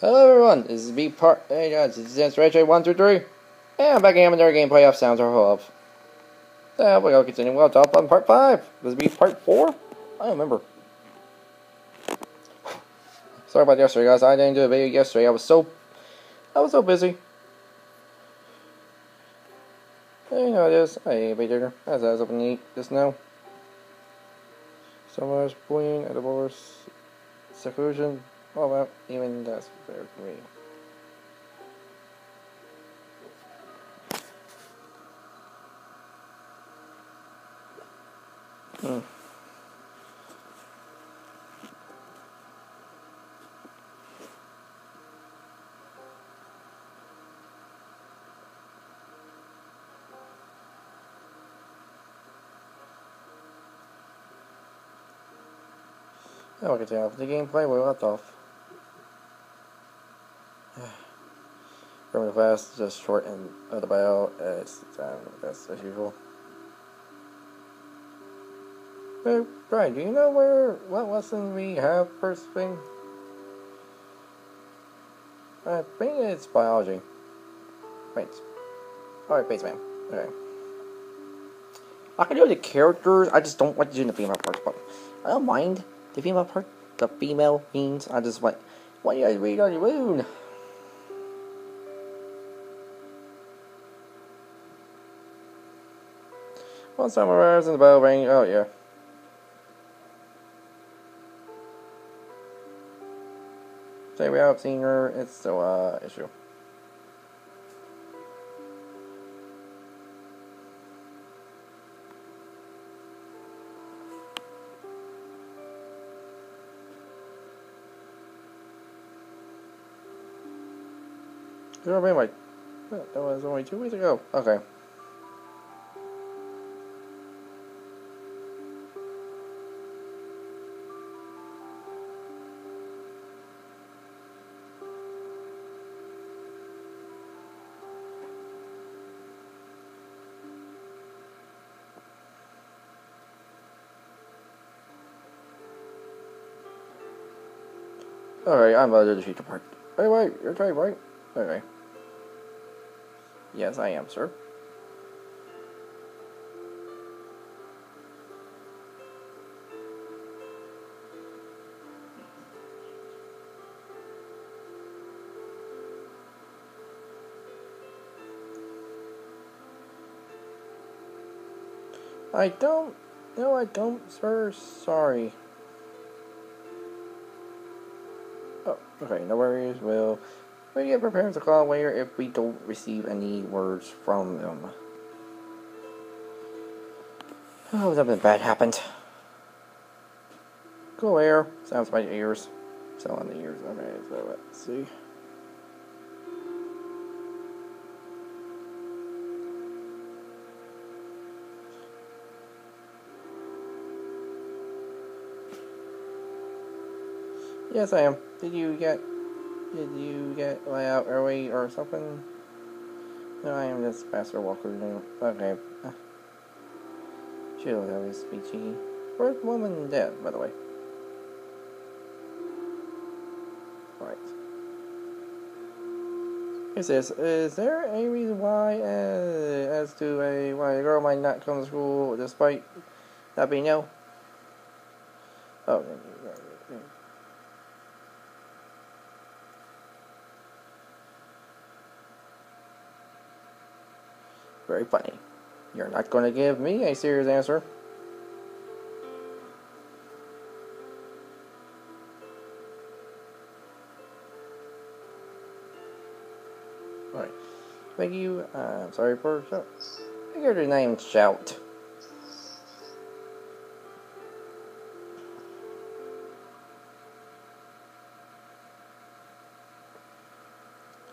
Hello everyone, this is hey guys, this is DanceRedJ123, and I'm back again with another gameplay of Sounds of Love. So we'll continue. We'll talk on part 5. This will be part 4? I don't remember. Sorry about yesterday guys, I didn't do a video yesterday, I was so busy. You know this, I ate a dinner, as I was open to eat just now. So much bullying, edibles, seclusion, all that, even that's fair for me. I'll continue with the gameplay where we left off. From the class, just short and the bio, that's as usual. Hey, Brian, do you know what lesson we have first thing? I think it's biology. Wait. Alright, base man. Okay. I can do the characters, I just don't like doing the female parts, but I don't mind the female part, the female means, I just like, what do you guys read on your own? Once time arrives and the bell ring, oh yeah. Say we have seen her, it's still issue. Wait, that was only 2 weeks ago. Okay. Alright, I'm about to do the future part. Wait, you're trying, right? Okay. Yes, I am, sir. No, I don't, sir. Sorry. Oh, okay, no worries. We get prepared to call later if we don't receive any words from them. Oh, something bad happened. Go air. Sounds my ears. So on the ears. Okay, so let's see. Yes, I am. Did you get let out early or something? No, I am this faster walker now. Okay. She'll always be cheeky. First woman dead, by the way. Right. Is there any reason why, as to why a girl might not come to school despite not being ill? Oh, very funny. You're not going to give me a serious answer. Alright. Thank you. I'm sorry for shout. I heard your name shout.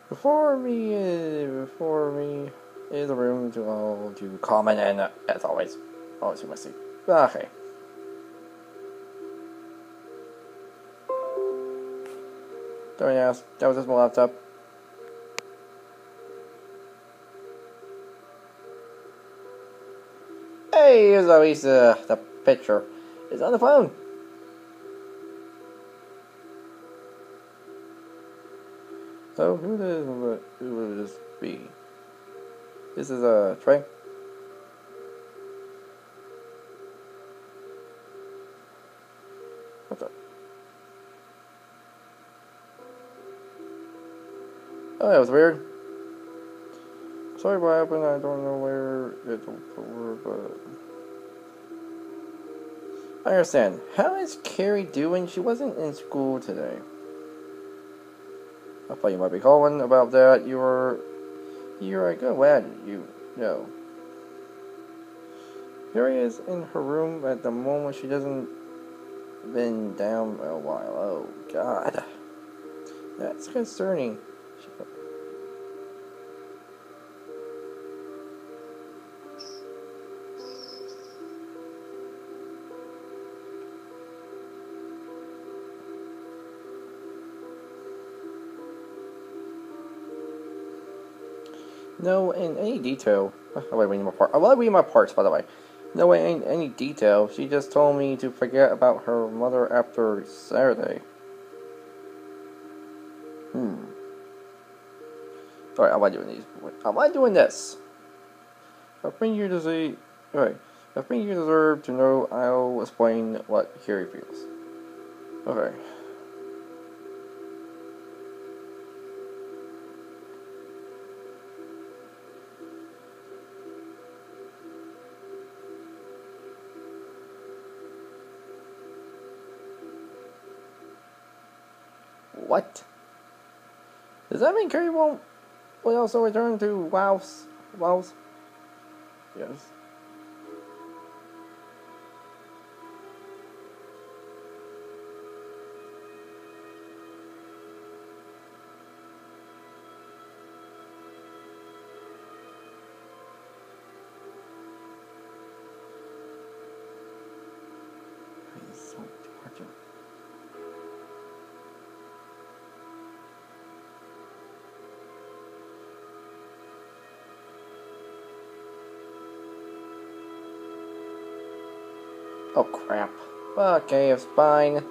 Before me is a room to all to comment and as always you must see. Okay. Don't ask. That was just my laptop. Hey, here's always the picture. It's on the phone. So who would this be? This is Trey. What's up? Oh, that was weird. Sorry what happened. I don't know where it's over, but I understand. How is Carrie doing? She wasn't in school today. I thought you might be calling about that. You're a good lad. You know. Carrie is in her room at the moment. She doesn't been down a while. Oh God, that's concerning. No, in any detail. I like reading my part. I like reading my parts, by the way. No, in any detail. She just told me to forget about her mother after Saturday. Alright, I'm not doing these. I'm not doing this. I think you deserve. Alright, I think you deserve to know. I'll explain what Carrie feels. Okay. What? Does that mean Carrie will also return to Wow's? Wow's? Yes. It's so hard to. Oh crap. Okay, it's fine.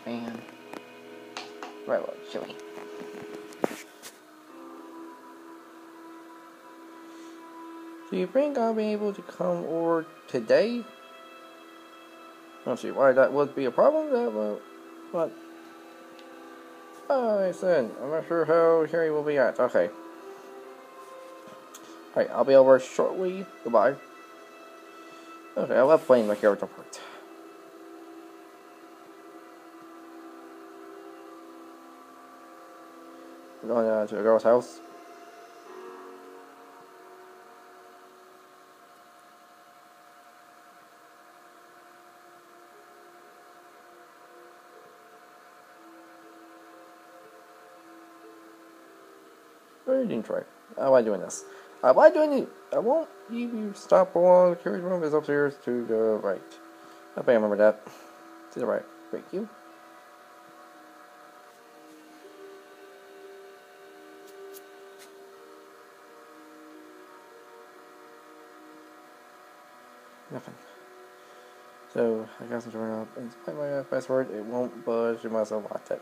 Man. Right, well, chilly. Do you think I'll be able to come over today? I don't see why that would be a problem. That will, but I said I'm not sure how Harry will be at. Okay. Alright, I'll be over shortly. Goodbye. Okay, I love playing my character part. We're going to the girl's house. What are you doing, Troy? How am I doing this? Am I doing it? I won't leave you stop along. Carrie's room is upstairs to the right. I think I remember that. To the right. Thank you. Nothing. So, I got some turn up. And despite my password, it won't budge. You might as well watch it.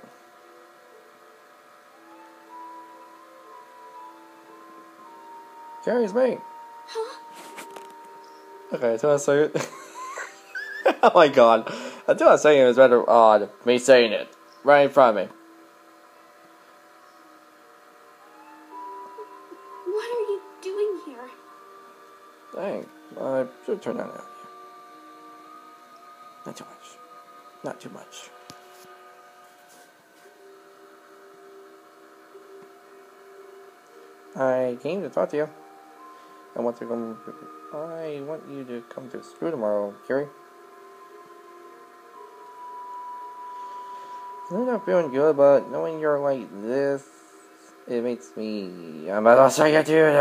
Carrie's mate. Huh? Okay, so I say it. Oh my god. Until I was saying it was rather odd, me saying it. Right in front of me. What are you doing here? Dang, I should turn down the audio. Not too much. Not too much. I came to talk to you. I want you to come to school tomorrow, Carrie. I'm not feeling good, but knowing you're like this, it makes me. I'm about to say it, dude.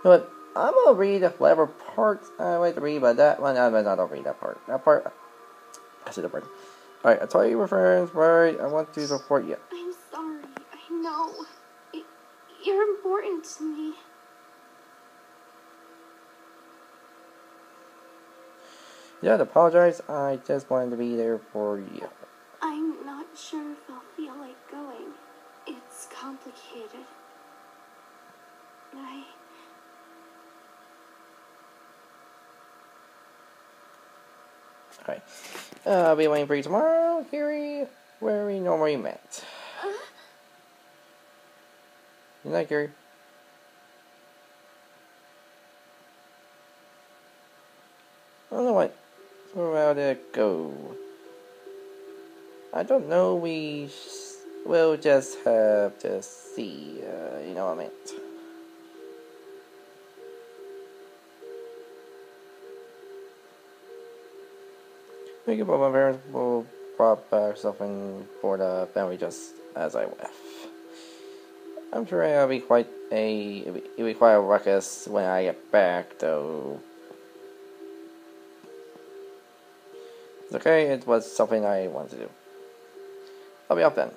But I'm gonna read whatever parts I like to read, but that one I'm not gonna read that part. That part, I should have read. Alright, I told you we're friends, right? I want to support you. I'm sorry. I know. You're important to me. You don't apologize. I just wanted to be there for you. I'm not sure if I'll feel like going. It's complicated. Okay. I'll be waiting for you tomorrow, Kiri, where we normally met. Good night, Kiri. I don't know what. Where did it go? I don't know. We'll just have to see. You know what I meant. Thank you, but my parents will brought back something for the family just as I left. I'm sure it'll be quite a ruckus when I get back, though. It's okay, it was something I wanted to do. I'll be off then.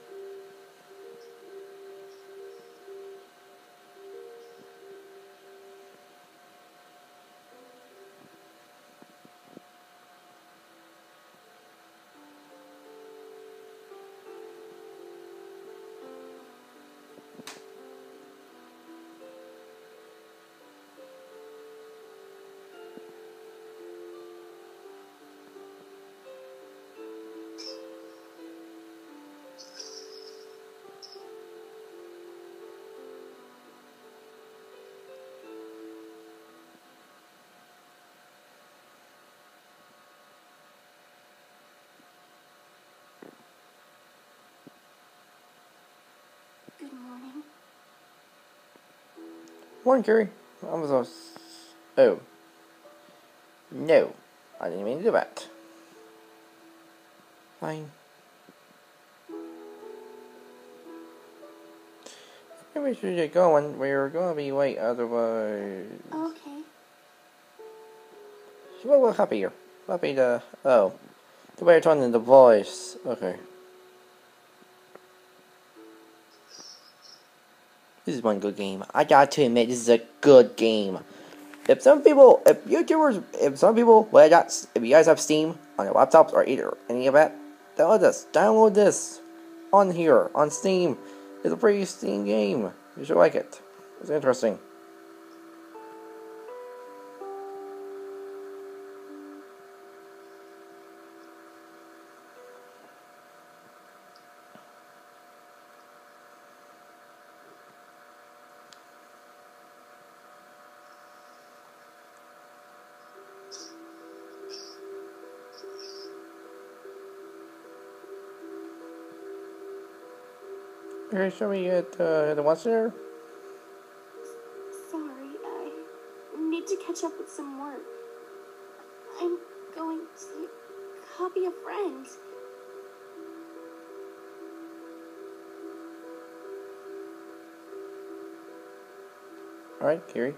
Good morning. Morning, Kiri. I was oh. No. I didn't mean to do that. Fine. Maybe we should get going. We're gonna be late otherwise. Okay. She will look happier. Happy to. Oh. The way you're turning the voice. Okay. This is one good game. I got to admit, this is a good game. If some people, if you guys have Steam on your laptops or either any of that, download this on here, on Steam. It's a pretty Steam game. You should like it. It's interesting. Okay, shall we get the ones there? Sorry, I need to catch up with some work. I'm going to copy a friend. Alright, Kiri.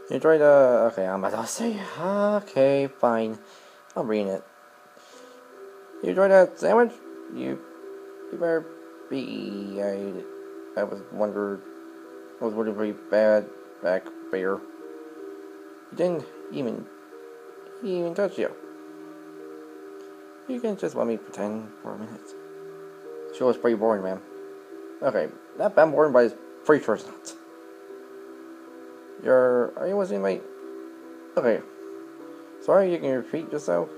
You enjoy the. Okay, I'm about to say. Okay, fine. I'm reading it. You enjoy that sandwich? You better be. I was wondering. I was wondering pretty bad back there. He didn't even. He even touch you. You can just let me pretend for a minute. Show was pretty boring, man. Okay, not bad boring, but it's pretty sure it's not. Are you listening, mate? Okay. Sorry, you can repeat yourself.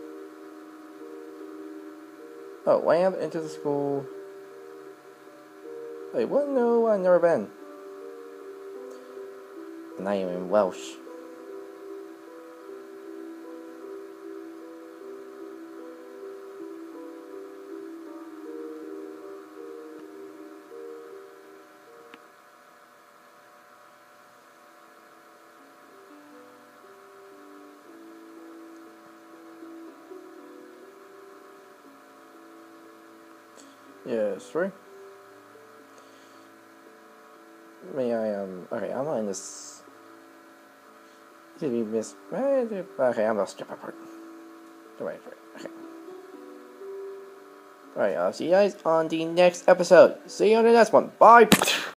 Oh, land into the school. Wait, what? No, I've never been. Not even Welsh. Yes, right? Okay, I'm not in this. Did we miss? Okay, I'm gonna skip that part. Right. Okay. Alright, I'll see you guys on the next episode. See you on the next one. Bye!